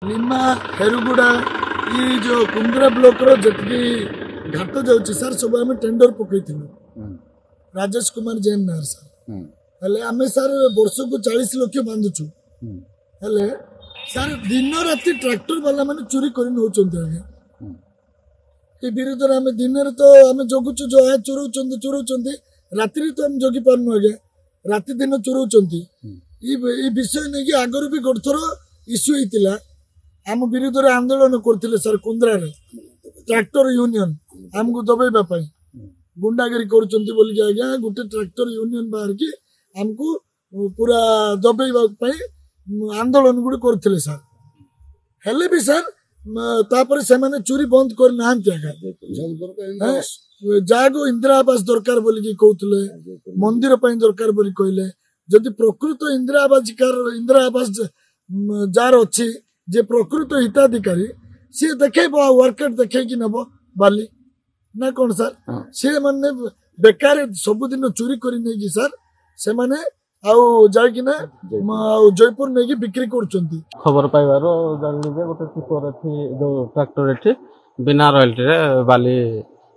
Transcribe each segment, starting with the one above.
निमा हेरुगुड़ा ये जो कुंद्रा ब्लॉक रो जतकी घाट जाउची सर सब आम टेंडर पकई राजेश कुमार जैन नार सर हेले आमे सर वर्ष को 40 लाख बांधुछु हेले सर दिन राति ट्रैक्टर वाला माने चोरी करि नउचंती आगे ए विरुद्ध आमे दिन रे तो आमे जगुछु जो है चोरउचंती रात्रि तो हम जगी पारनु आगे राति दिन चोरउचंती ई विषय नै कि आगर भी गोठथरो इश्यू हितिला आम विरुद्ध आंदोलन करथिले सर कुंद्रा रे ट्रैक्टर यूनियन हमको दबाइबा पाई गुंडागिरी करुचंती बोल के आज्ञा गोटे ट्रैक्टर यूनियन बाहर की हमको पूरा दबाइबा पाई आंदोलन गुडी करथिले सर हेले भी सर तापर से माने चोरी बंद कर नाहंती आगा जागो इंदिरा आवास दरकार बोल के कहउतले मंदिर पई दरकार बोल कहले जदि प्रकृत इंदिरा आवास जार अच्छी जे प्रकृत हिताधिकारी सी देखे वर्केट देखे कि नब बाली ना कौन सर सी मैंने बेकार सबुदिन चोरी कर सर से माने जाकिना जयपुर नहीं बिक्री कर खबर पाइबार जानली जे गोटे टिपर एठी जो ट्रैक्टर एठी बिना रॉयल्टी रे बाली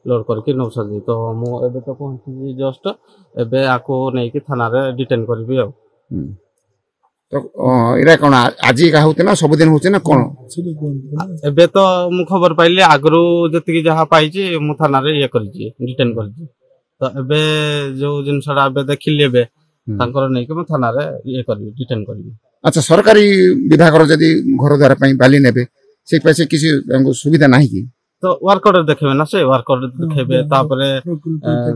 लोड करके नौछंदी तो मु एबे तो पहुंची जस्ट एबे आको नहीं कि थाना रे डिटेन करबी आ तो इरा कोन आज का होते ना सब दिन होते ना कोन एबे तो मु खबर पाइले आगरु जति जहा पाइची मु थाना रे ये करजी डिटेन करजी तो एबे जो जिनसडा एबे देखिले एबे तांकर नहीं कि मु थाना रे ये करबी डिटेन करबी। अच्छा सरकारी विभाग रो जदी घर द्वार पई बाली नेबे से पैसे किसी हमको सुविधा नाही की तो वर्क ऑर्डर देखेबे ना से वर्क ऑर्डर देखेबे तापरे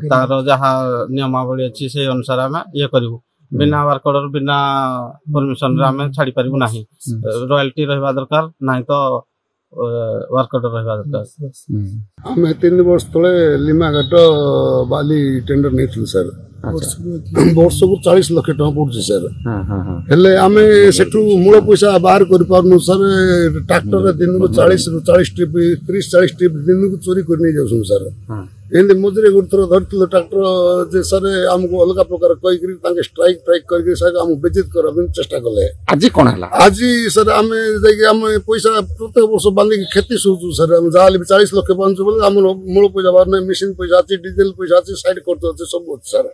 तार जहा नियमावली अछि से अनुसार हम ये करबू बिना वर्क ऑर्डर बिना परमिशन रे हम छाड़ी परबू नाही रॉयल्टी रहबा दरकार नाही तो वर्क ऑर्डर रहबा दरकार। हम 3 वर्ष तले लिमाघाट बाली टेंडर नेथु सर वर्ष को 40 लाख टका पड़छ सर हेले आमे सेठू मूल पैसा बाहर कर पारनु सर ट्रैक्टर दिन को 40 ट्रिप 30-40 ट्रिप दिन को चोरी कर नहीं जाउछु सर एंदे मजरे गुरतर धरतलो ट्रैक्टर जे सर हमको अलग प्रकार कहि करी ताके स्ट्राइक करके सर हम बेइज्जत करबे चेष्टा करले आज कोन हला आज सर आमे जाके हम पैसा प्रत्येक वर्ष बांधी के खेती सोचू सर हम जाले 40 लाख बांधु बोले हम मूल पैसा बाहर नहीं मशीन पैसा अछि डीजल पैसा अछि साइड करतो अछि सब सर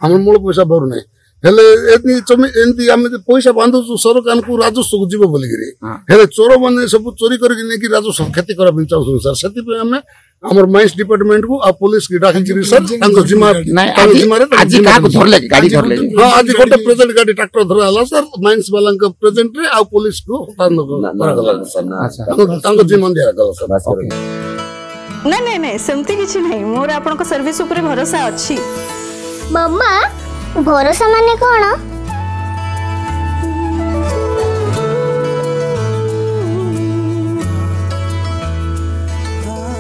हम मूल पैसा भरु नहीं हेले एतनी एंती हम पैसा बांधु सरकार को राजस्व को जीव बोली करी हेले चोर माने सब चोरी करके नहीं कि राजस्व खेती करा बिन चाहू सर सेति पे हम हमर माइंस डिपार्टमेंट को आ पुलिस की डाकी करी सर तांको जिम्मा आज का को धरले गाड़ी धरले हां आज गोटे प्रेजेंट गाड़ी ट्रैक्टर धरला सर माइंस वाला का प्रेजेंट रे आ पुलिस को तांको सर अच्छा तांको जिम्मा दिया गला सर नहीं नहीं सेमती किछि नहीं मोर आपन को सर्विस ऊपर भरोसा अछि। मम्मा भरोसा माने कोन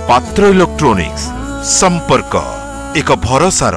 पात्र इलेक्ट्रॉनिक्स संपर्क एक भरोसार